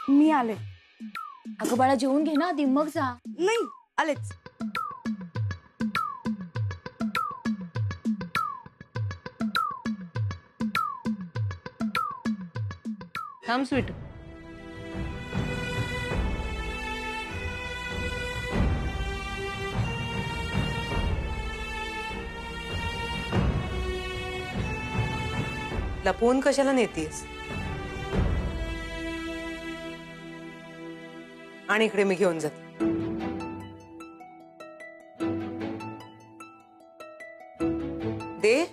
मी आले. अगं बाळा जेवून घे ना आधी मग जा. नाही आलेच. थांब स्वीट. लपवून कशाला नेतीस? आणि इकडे मी घेऊन जाते. दे.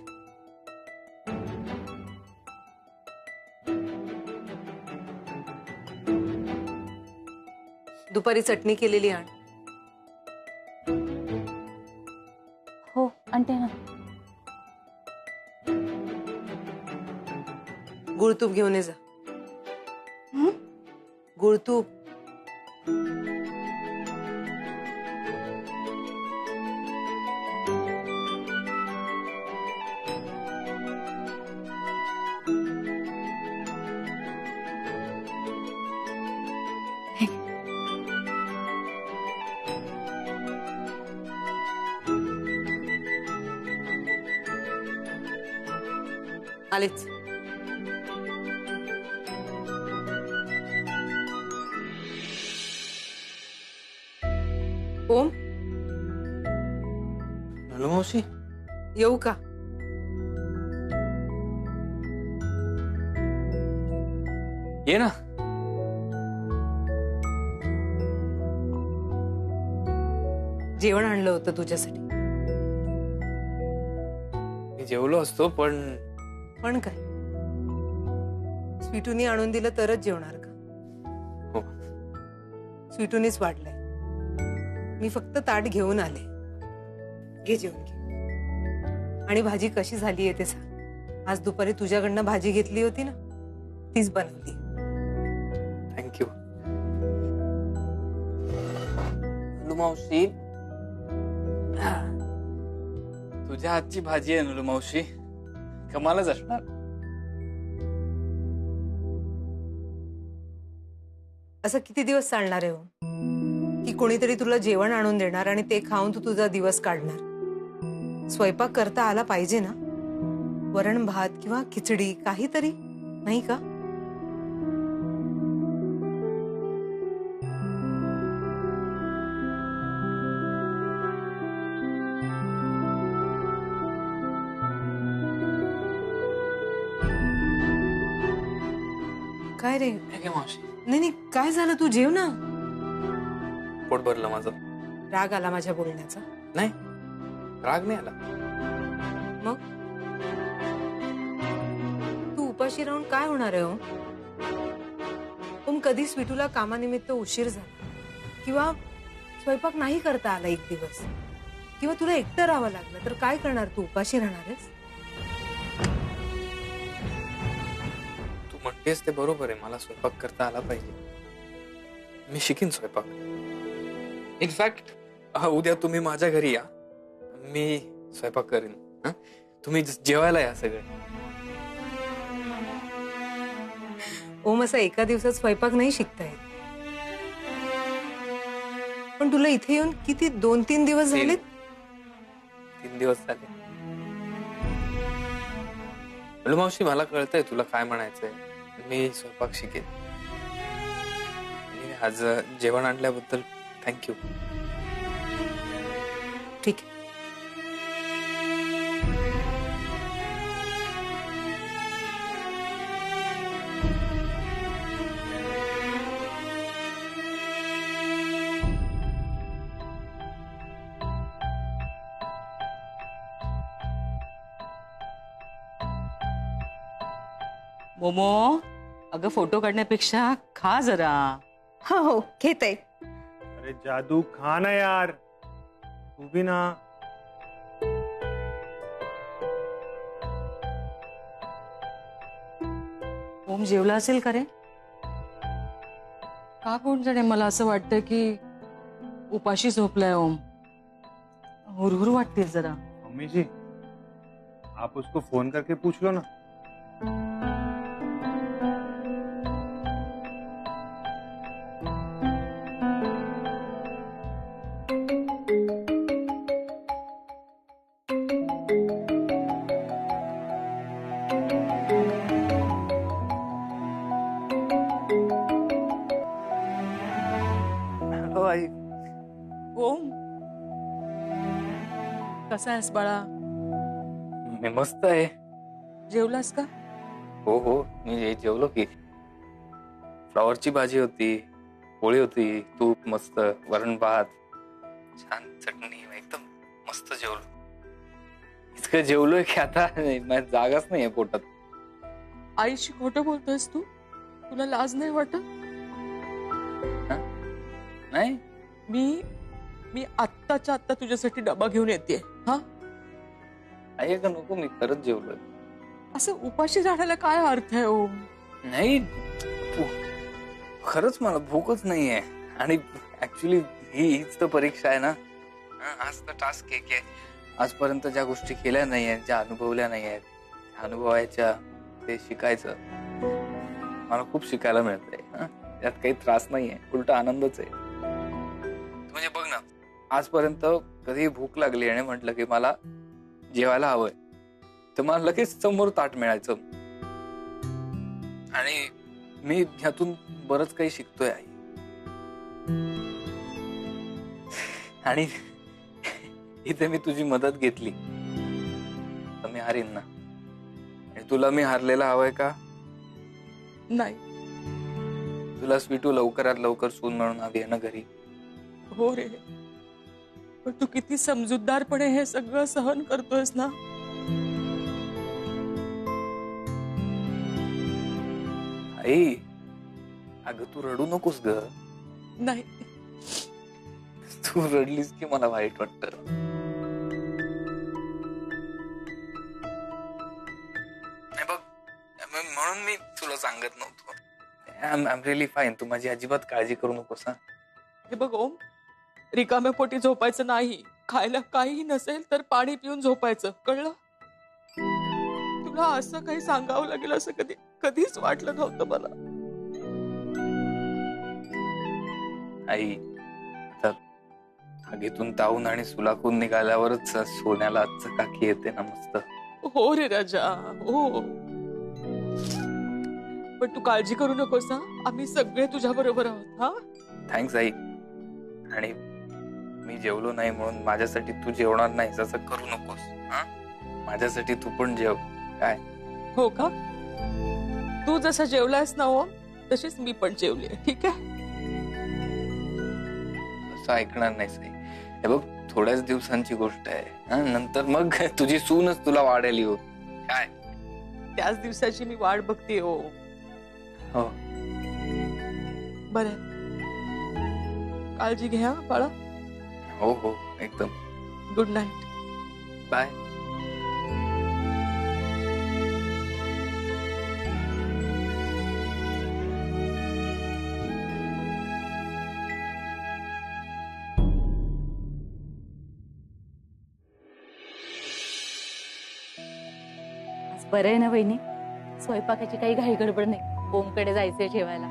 दुपारी चटणी केलेली आण. हो आणते ना. गुळतूप घेऊन ये जा. गुळतूप. आलेच. ओम नलू मावशी येऊ का? ये ना. जेवण आणलं होतं तुझ्यासाठी. मी जेवलो असतो पण पण काय स्वीटूनी आणून दिलं तरच जेवणार का? हो. स्वीटूनीच वाढलंय. मी फक्त ताट घेऊन आले. घे जेवण घे. आणि भाजी कशी झालीये ते सांग. आज दुपारी तुझ्याकडनं भाजी घेतली होती ना तीच बनवली. थँक्यू. नलू मावशी तुझ्या हातची भाजी आहे नलू मावशी. कमालच असणार. असं किती दिवस चालणार आहे हो? की कोणीतरी तुला जेवण आणून देणार आणि ते खाऊन तू तुझा दिवस काढणार. स्वयंपाक करता आला पाहिजे ना. वरण भात किंवा खिचडी काहीतरी नाही का? काय रे? मावशी नाही नाही काय झालं? तू जेव ना. पोट भरलं माझं. राग आला माझ्या बोलण्याचा? नाही राग नाही आला. मग तू उपाशी राहून काय होणार आहे हो? कधी स्वीटूला कामानिमित्त उशीर झाला किंवा स्वयंपाक नाही करता आला एक दिवस किंवा तुला एकटं राहावं लागलं तर काय करणार? तू उपाशी राहणार आहेस? तू म्हणतेस ते बरोबर आहे. मला स्वयंपाक करता आला पाहिजे. मी शिकीन स्वयंपाक. इनफॅक्ट उद्या तुम्ही माझ्या घरी या. मी स्वयंपाक करेन. तुम्ही जेवायला या सगळे. ओम असं एका दिवसात स्वयंपाक नाही शिकता येत. पण तुला इथे येऊन किती 2-3 दिवस झालेत? 3 दिवस झाले. नलू मावशी मला कळतंय तुला काय म्हणायचंय. मी स्वयंपाक शिकेन. आज जेवण आणल्याबद्दल थँक्यू. ठीक आहे. मोमो अगं फोटो काढण्यापेक्षा खा जरा. हो हो घेते. अरे जादू खा ना यार. तू भी ना. ओम जेवला असेल का रे? का कोण जाणे मला असं वाटतं की उपाशी झोपलाय ओम. हुरहुर वाटते जरा. मम्मी जी आप उसको फोन करके पूछ लो ना. कसा आहेस बाळा? मी मस्त आहे. जेवलास का? हो हो, मी जेवलो की. फ्लॉवरची भाजी होती, पोळी होती, तूप मस्त, वरण भात, छान चटणी, एकदम मस्त जेवलो. इतकं जेवलोय की आता माझ्या जागाच नाहीये पोटात. आईशी खोटं बोलतोयस तू? तुला लाज नाही वाटत? नाही मी आत्ताच्या आत्ता तुझ्यासाठी डबा घेऊन येते. हा, आहे का नको, मी खरंच जेवलोय. असं उपाशी राहण्याला काय अर्थ आहे ओम? नाही खरंच मला भूकच नाहीये. आणि ऍक्च्युली हीच तर परीक्षा आहे ना. आज तर टास्क आहे की आजपर्यंत ज्या गोष्टी केल्या नाहीयेत, ज्या अनुभवल्या नाहीयेत, अनुभवायच्या, ते शिकायचं. मला खूप शिकायला मिळतंय. त्यात काही त्रास नाहीये, उलट आनंदच आहे. म्हणजे बघ ना, आजपर्यंत कधी भूक लागली आणि म्हटलं की मला जेवायला हवंय, तर मला लगेच समोर ताट मिळायचं. आणि मी ह्यातून बरंच काही शिकतोय आई. आणि इथे मी तुझी मदत घेतली तर मी हारीन ना. आणि तुला मी हारलेला हवंय का? नाही. तुला स्वीटू लवकरात लवकर सून म्हणून हवी आहे ना घरी? हो रे, पण तू किती समजूतदारपणे हे सगळं सहन करतोयस ना. आई अगं तू रडू नकोस ग. नाही, तू रडलीस की मला वाईट वाटत. बघ म्हणून मी तुला सांगत नव्हतो. I am really fine. तू माझी अजिबात काळजी करू नकोस. हा, हे बघ ओम, रिकाम्या पोटी झोपायचं नाही. खायला काहीही नसेल तर पाणी पिऊन झोपायचं, कळलं? तुला असं काही सांगावं लागेल असं कधीच वाटलं नव्हतं मला. आई आता आगीतून तावून आणि सुलाखून निघाल्यावरच सोन्याला चकाकी येते ना मस्त. हो रे राजा, हो. पण तू काळजी करू नकोस हा, आम्ही सगळे तुझ्या बरोबर आहोत. हा, थँक्स आई. आणि मी जेवलो नाही म्हणून माझ्यासाठी तू जेवणार नाहीस असं करू नकोस. हा, माझ्यासाठी तू पण जेव. काय? हो का? तू जसा जेवलायस ना ओम, तशीच मी पण जेवली. ठीक आहे? असं ऐकणार नाहीस आई. हे बघ, थोड्याच दिवसांची गोष्ट आहे. नंतर मग तुझी सूनच तुला वाढेल येऊ. काय? त्याच दिवसाची मी वाट बघते. हो हो, बरं, काळजी घे हा बाळा. हो हो, एकदम. Good night. बाय. बरं आहे ना वहिनी, स्वयंपाकाची काही घाई गडबड नाही. ओमकडे जायचंय जेवायला.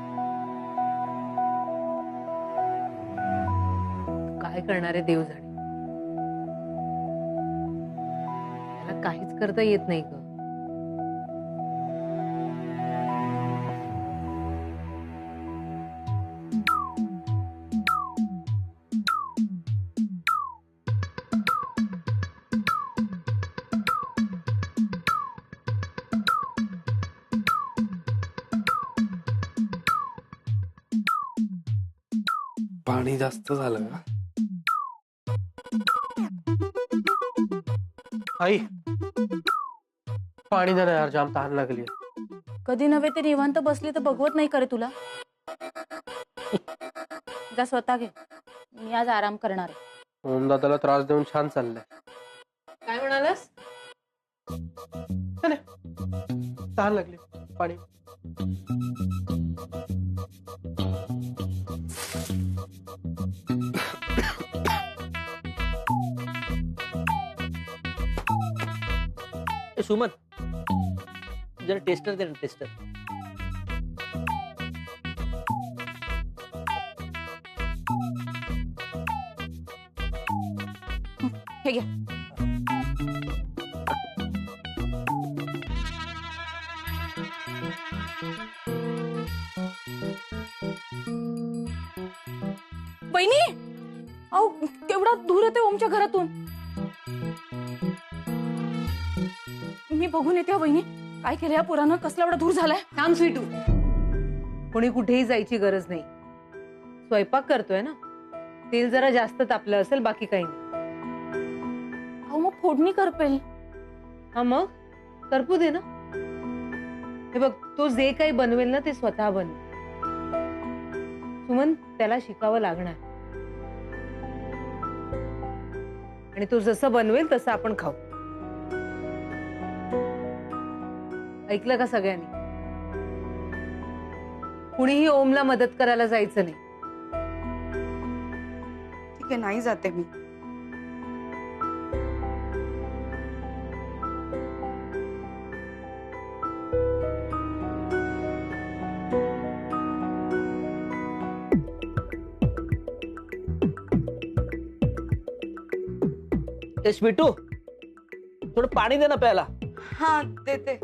काय करणार आहे देव जाणे. त्याला काहीच करता येत नाही ग. पाणी जास्त झालं का? आई पाणी दे ना यार, जाम तहान लागली. कधी नव्हे ते निवांत बसली तर बघवत नाही करे तुला. जा स्वतः घे, मी आज आराम करणार आहे. ओम दादाला त्रास देऊन छान चाललंय. काय म्हणालास? तहान लागली, पाणी. सुमन जरा टेस्टर दे ना, टेस्टर. हे घ्या. वहिनी, अहो केवढा धूर येतोय ओमच्या घरातून. मी बघून येते वहिनी काय केलं या पोरानं कसला एवढा दूर झालाय. थांब स्वीटू, कोणी कुठेही जायची गरज नाही. स्वयंपाक करतोय ना, तेल जरा जास्त तापलं असेल, बाकी काही नाही. अहो मग फोडणी करपेल. हा मग करपू दे ना. हे बघ, तो जे काही बनवेल ना ते स्वतः बनवेल. सुमन, त्याला शिकावं लागणार आणि तो जसं बनवेल तसं आपण खाऊ. ऐकलं का सगळ्यांनी? कुणीही ओमला मदत करायला जायचं नाही. ठीक आहे, नाही जाते मी. ए स्वीटू, थोडं पाणी दे ना प्यायला. हा देते.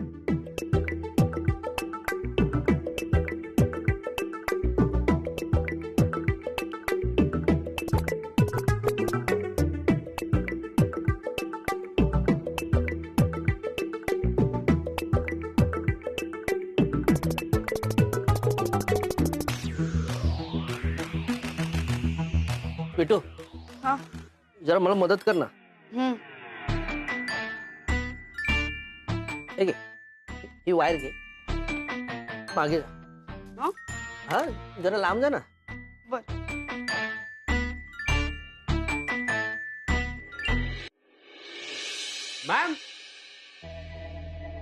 स्वीटू, हा. जरा मला मदत कर ना. हम्म. हे घे, ही वायर घे, मागे जा. हा? हा, जरा लांब जा ना. बर. Ma'am,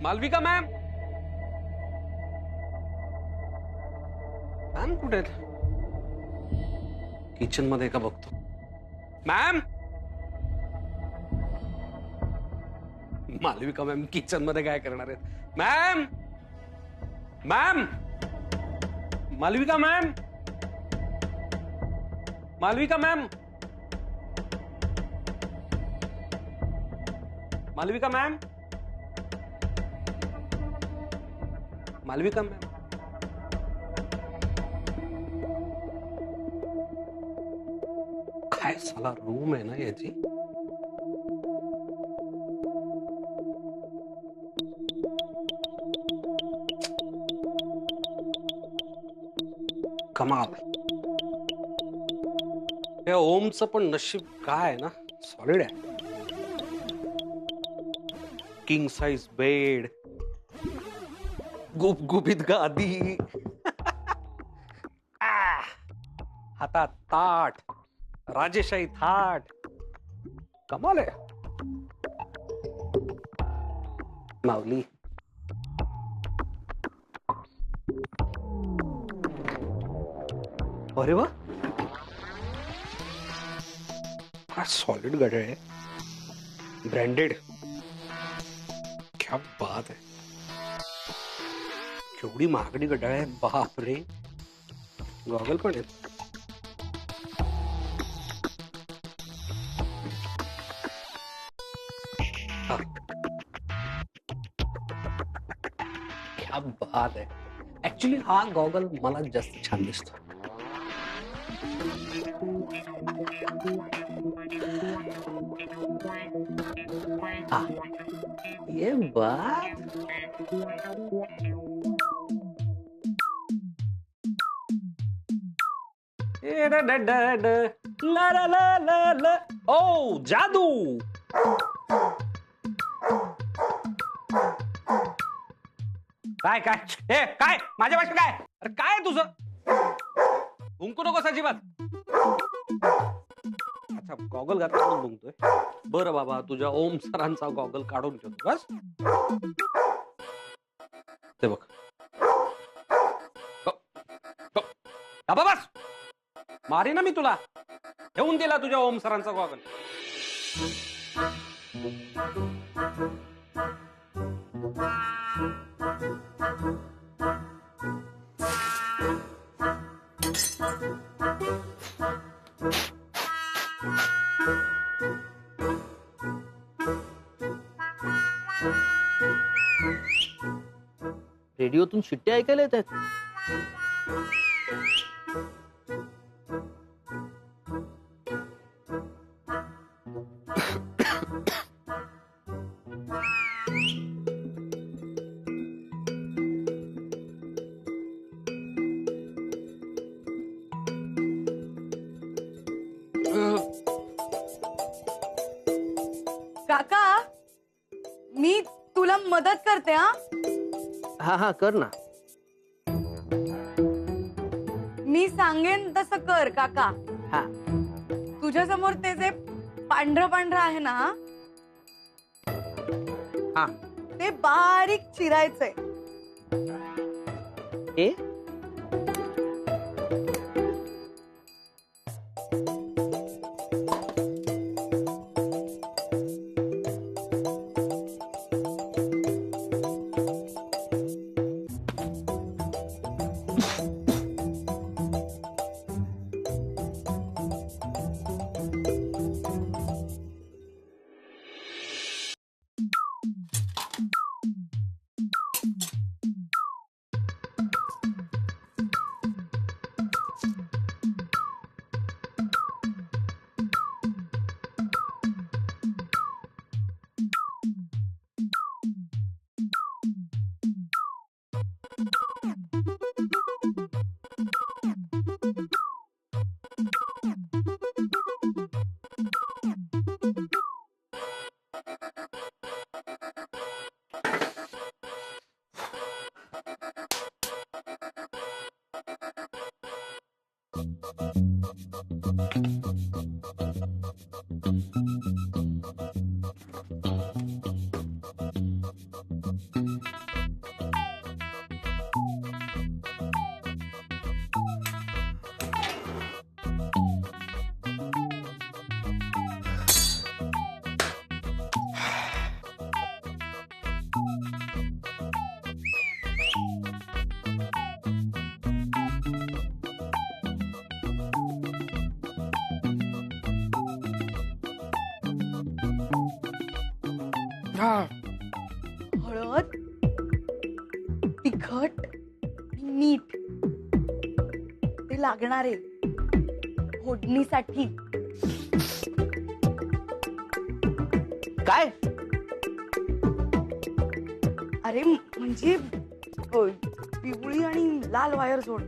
Malvika ma'am. मॅम कुठे आहेत? किचन मध्ये का बघतो. मॅम, मालविका मॅम किचन मध्ये काय करणार आहेत? Ma'am, ma'am, Malvika ma'am, Malvika ma'am, Malvika ma'am, Malvika ma'am. काय साला रूम आहे ना याची. कमाल. या ओमचं पण नशीब काय आहे ना, सॉलिड आहे. किंग साइज बेड, गुपगुपीत गादी, हातात ताट, राजेशाही थाट. कमाल आहे. माऊली, अरे वा, काय सॉलिड गाडी आहे. ब्रँडेड. क्या बात आहे. केवढी महागडी गडाळ आहे. बाप रे. गॉगल पण आहेत. क्या बात आहे. ऍक्च्युली हा गॉगल मला जास्त छान दिसतो. हा, ये बात. ला ला ला ला ला. ओ जादू. काय काय हे काय माझ्या भाषेत काय. अरे काय आहे तुझं. हुंकू नकोस अजिबात. अच्छा, गॉगल घातला म्हणून गुंगतोय. बरं बाबा, तुझ्या ओम सरांचा गॉगल काढून ठेवतो बस. ते बघ. बाबा बस, मारी ना मी तुला. ठेवून दिला तुझ्या ओम सरांचा गॉगल. रेडिओतून शिट्ट्या ऐकायला येत आहेत. काका मी तुला मदत करते हा. हा हा कर ना. मी सांगेन तसं कर काका. हा. तुझ्या समोर ते जे पांढरं पांढरं आहे ना हा. ते बारीक चिरायचंय. ए हळद, तिखट, मीठ ते लागणार आहे फोडणीसाठी. काय अरे म्हणजे पिवळी आणि लाल वायर जोड.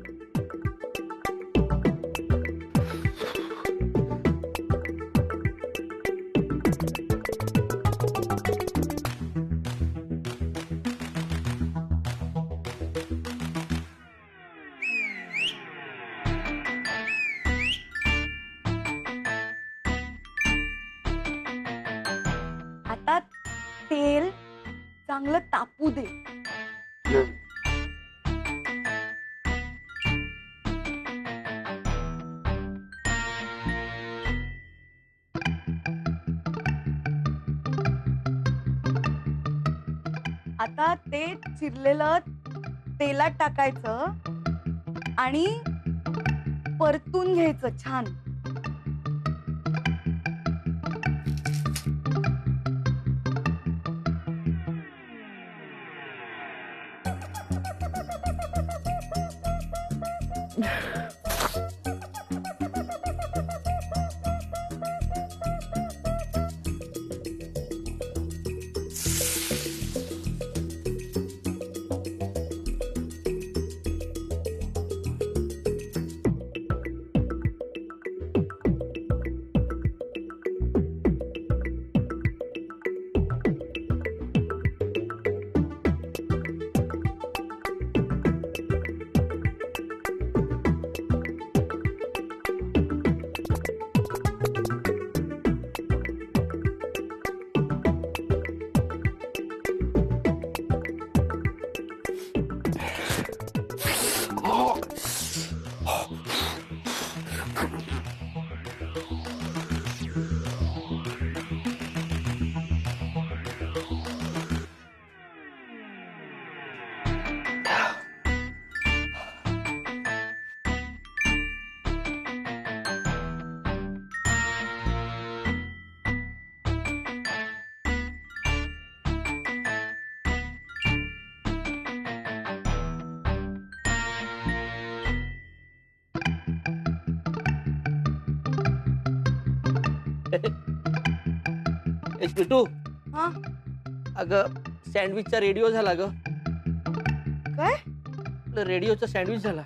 आता तेल चांगलं तापू दे. आता ते चिरलेलं तेलात टाकायचं आणि परतून घ्यायचं छान. पिटू हा अगं सँडविचचा रेडिओ झाला ग. काय? रेडिओचा सँडविच झाला.